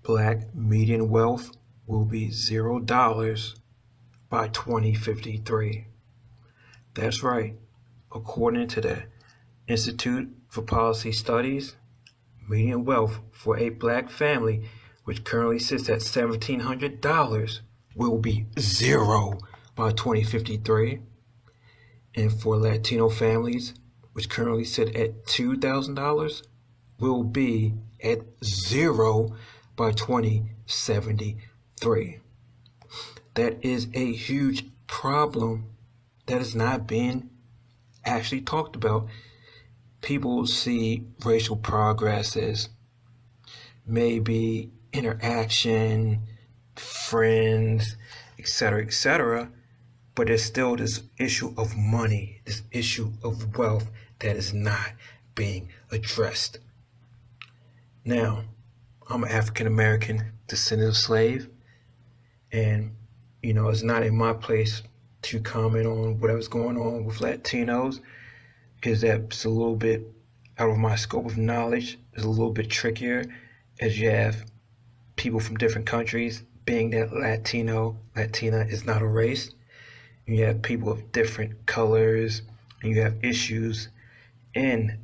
Black median wealth will be $0 by 2053. That's right. According to the Institute for Policy Studies, median wealth for a black family, which currently sits at $1,700, will be 0 by 2053. And for Latino families, which currently sit at $2,000, will be at 0 by 2073. That is a huge problem that is not being actually talked about. People see racial progress as maybe interaction, friends, etc., but there's still this issue of money, this issue of wealth that is not being addressed. Now, I'm an African American descendant of slave, and it's not in my place to comment on whatever's going on with Latinos, because that's a little bit out of my scope of knowledge. It's a little bit trickier, as you have people from different countries, being that Latina is not a race. You have people of different colors, and you have issues in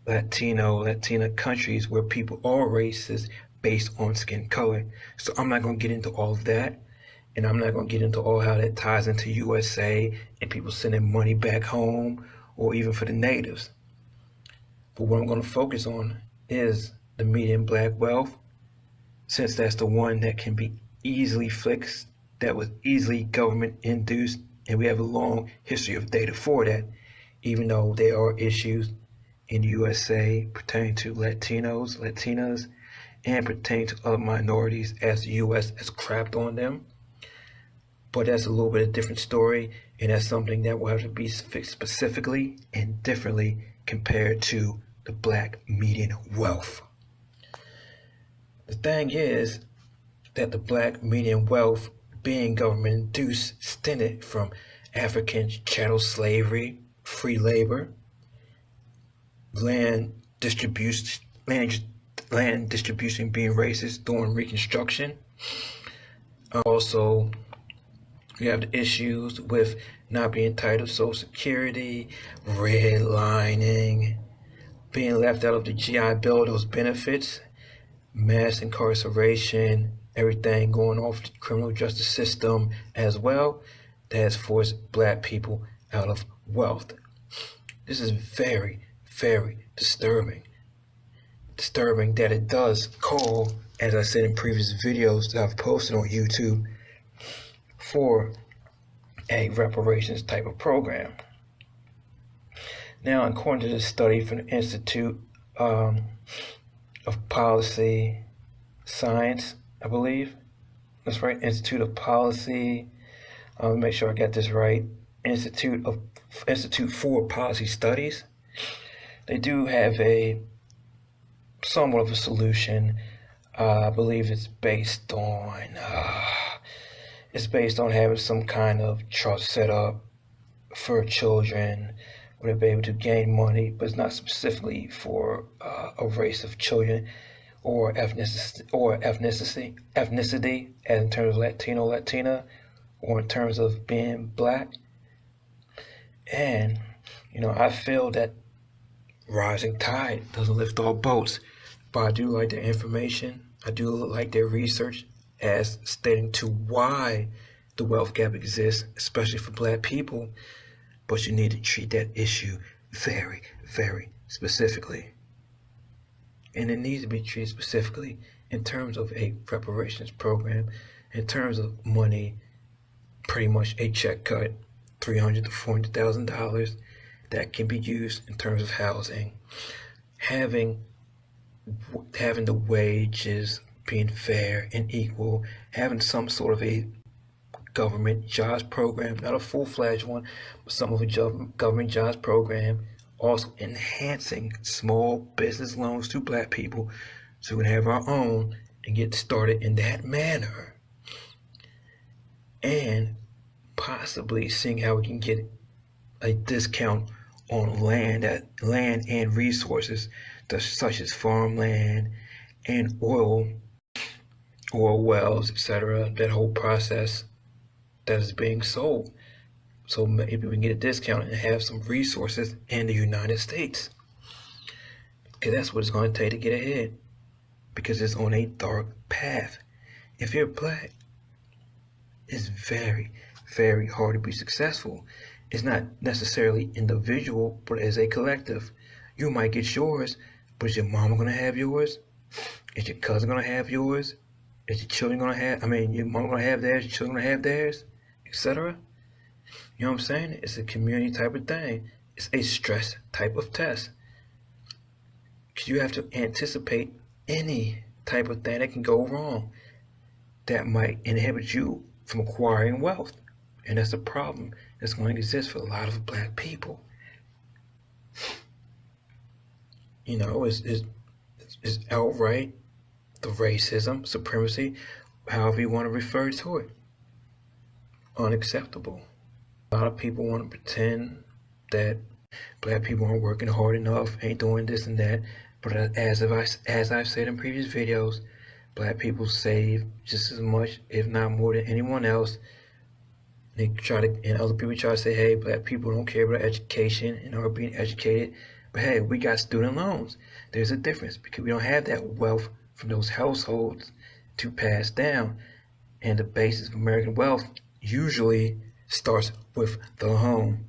Latina countries where people are racist based on skin color. So I'm not going to get into all of that, and I'm not going to get into all how that ties into USA and people sending money back home, or even for the natives. But what I'm going to focus on is the median black wealth, since that's the one that can be easily fixed, that was easily government induced, and we have a long history of data for that, even though there are issues in the USA pertaining to Latinos, Latinas, and pertaining to other minorities, as the US has crapped on them. But that's a little bit of a different story, and that's something that will have to be fixed specifically and differently compared to the black median wealth. The thing is that the black median wealth, being government induced, stemmed from African chattel slavery, free labor, land distribution being racist during Reconstruction. Also, we have the issues with not being entitled to Social Security, redlining, being left out of the GI Bill, those benefits, mass incarceration, everything going off the criminal justice system as well, that has forced black people out of wealth. This is very, very disturbing. Disturbing that it does call, as I said in previous videos that I've posted on YouTube, for a reparations type of program. Now, according to this study from the Institute of Policy Science, I believe. That's right, Institute of Policy. Make sure I got this right. Institute for Policy Studies. They do have somewhat of a solution. I believe it's based on having some kind of trust set up for children, where they'll be able to gain money, but it's not specifically for a race of children or ethnicity, as in terms of Latino, Latina, or in terms of being black. And I feel that rising tide doesn't lift all boats, but I do like their information. I do like their research as stating to why the wealth gap exists, especially for black people. But you need to treat that issue very, very specifically. And it needs to be treated specifically in terms of a reparations program, in terms of money, pretty much a check cut, $300,000 to $400,000, that can be used in terms of housing, having the wages being fair and equal, having some sort of a government jobs program, not a full-fledged one, but some of a government jobs program, also enhancing small business loans to black people so we can have our own and get started in that manner. And possibly seeing how we can get a discount on land and resources such as farmland and oil oil wells, etc. That whole process that is being sold. So maybe we can get a discount and have some resources in the United States. Because that's what it's going to take to get ahead. Because it's on a dark path. If you're black, it's very, very hard to be successful. It's not necessarily individual, but as a collective. You might get yours, but is your mama going to have yours? Is your cousin going to have yours? Is your children going to have, your mama going to have theirs, your children going to have theirs, etc.? You know what I'm saying? It's a community type of thing. It's a stress type of test. Because you have to anticipate any type of thing that can go wrong that might inhibit you from acquiring wealth. And that's a problem that's going to exist for a lot of black people. You know, it's outright the racism, supremacy, however you want to refer to it. Unacceptable. A lot of people want to pretend that black people aren't working hard enough, ain't doing this and that. But as I've said in previous videos, black people save just as much, if not more, than anyone else. And other people try to say, hey, black people don't care about education and are being educated. But hey, we got student loans. There's a difference because we don't have that wealth from those households to pass down. And the basis of American wealth usually starts with the home.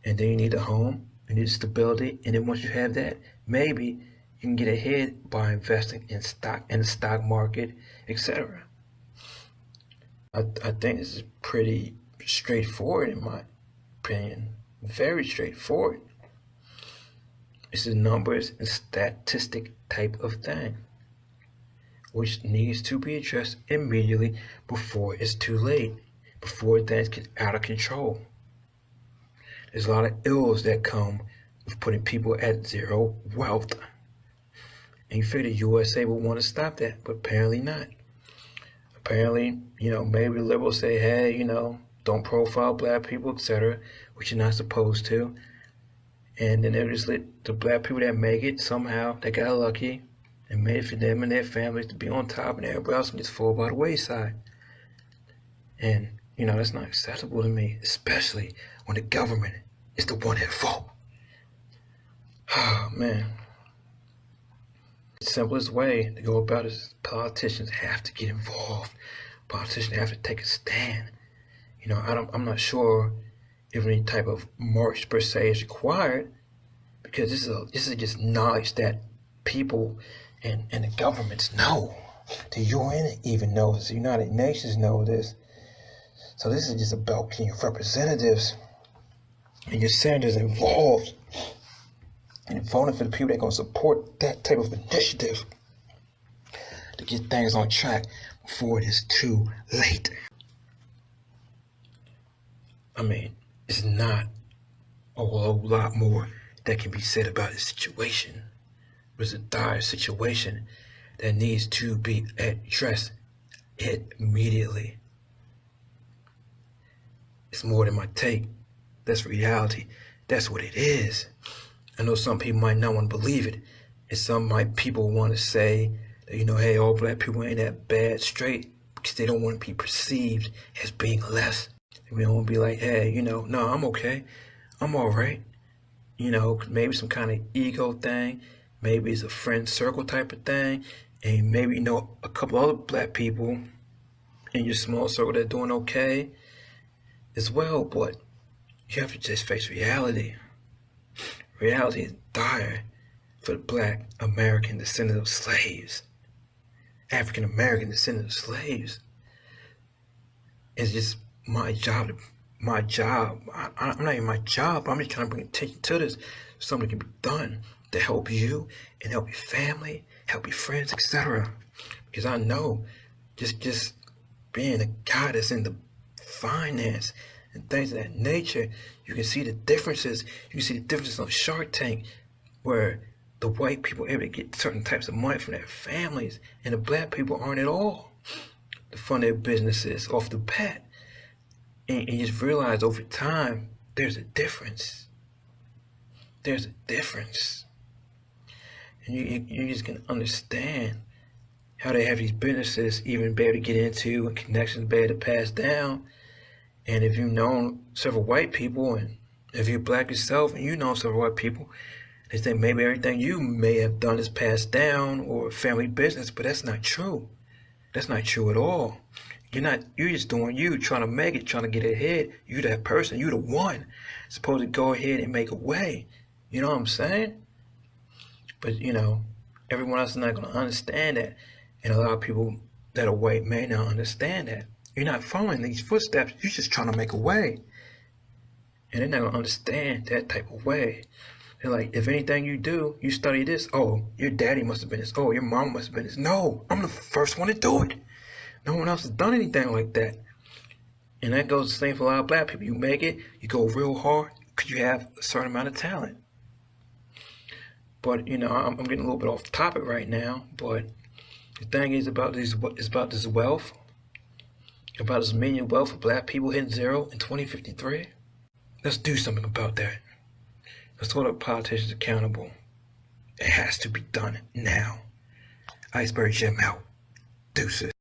And then you need a home, you need stability, and then once you have that, maybe you can get ahead by investing in the stock market, etc. I think this is pretty straightforward in my opinion. Very straightforward. It's a numbers and statistic type of thing, which needs to be addressed immediately before it's too late, before things get out of control. There's a lot of ills that come with putting people at zero wealth. And you figure the USA would want to stop that, but apparently not. Apparently, maybe the liberals say, hey, don't profile black people, etc., which you're not supposed to. And then they'll just let the black people that make it, somehow, they got lucky and made it for them and their families to be on top, and everybody else can just fall by the wayside. And, that's not acceptable to me, especially when the government is the one at fault. Oh, man. The simplest way to go about it is politicians have to get involved. Politicians have to take a stand. I'm not sure if any type of march per se is required, because this is just knowledge that people and the governments know. The UN even knows. The United Nations know this. So this is just about getting your representatives and your senators involved and voting for the people that are going to support that type of initiative to get things on track before it is too late. It's not a whole lot more that can be said about this situation. It's a dire situation that needs to be addressed immediately. It's more than my take. That's reality. That's what it is. I know some people might not want to believe it, and some people want to say that, hey, all black people ain't that bad straight, because they don't want to be perceived as being less. We don't want to be like, hey, no, I'm okay. I'm all right. Maybe some kind of ego thing. Maybe it's a friend circle type of thing. And maybe a couple other black people in your small circle that are doing okay as well. But you have to just face reality. Reality is dire for the black American descendant of slaves. African American descendant of slaves. It's just my job. I'm not even my job. I'm just trying to bring attention to this. Something can be done to help you and help your family, help your friends, etc. Because I know just being a guy that's in the finance and things of that nature, you can see the differences. You can see the differences on Shark Tank, where the white people are able to get certain types of money from their families, and the black people aren't at all to fund their businesses off the bat. And you just realize over time, there's a difference. There's a difference. And you just can understand how they have these businesses even be able to get into and connections be able to pass down. And if you've known several white people, and if you're black yourself and you know several white people, they think maybe everything you may have done is passed down or family business, but that's not true. That's not true at all. You're just doing you, trying to make it, trying to get ahead. You that person, you the one supposed to go ahead and make a way. You know what I'm saying? But everyone else is not going to understand that. And a lot of people that are white may not understand that. You're not following these footsteps, you're just trying to make a way. And they're not going to understand that type of way. They're like, if anything you do, you study this, oh, your daddy must have been this, oh, your mom must have been this. No, I'm the first one to do it. No one else has done anything like that. And that goes the same for a lot of black people. You make it, you go real hard, because you have a certain amount of talent. But, I'm getting a little bit off topic right now, but the thing is about this wealth, about this million wealth of black people hitting zero in 2053. Let's do something about that. Let's hold up politicians accountable. It has to be done now. Iceberg Jim out. Deuces.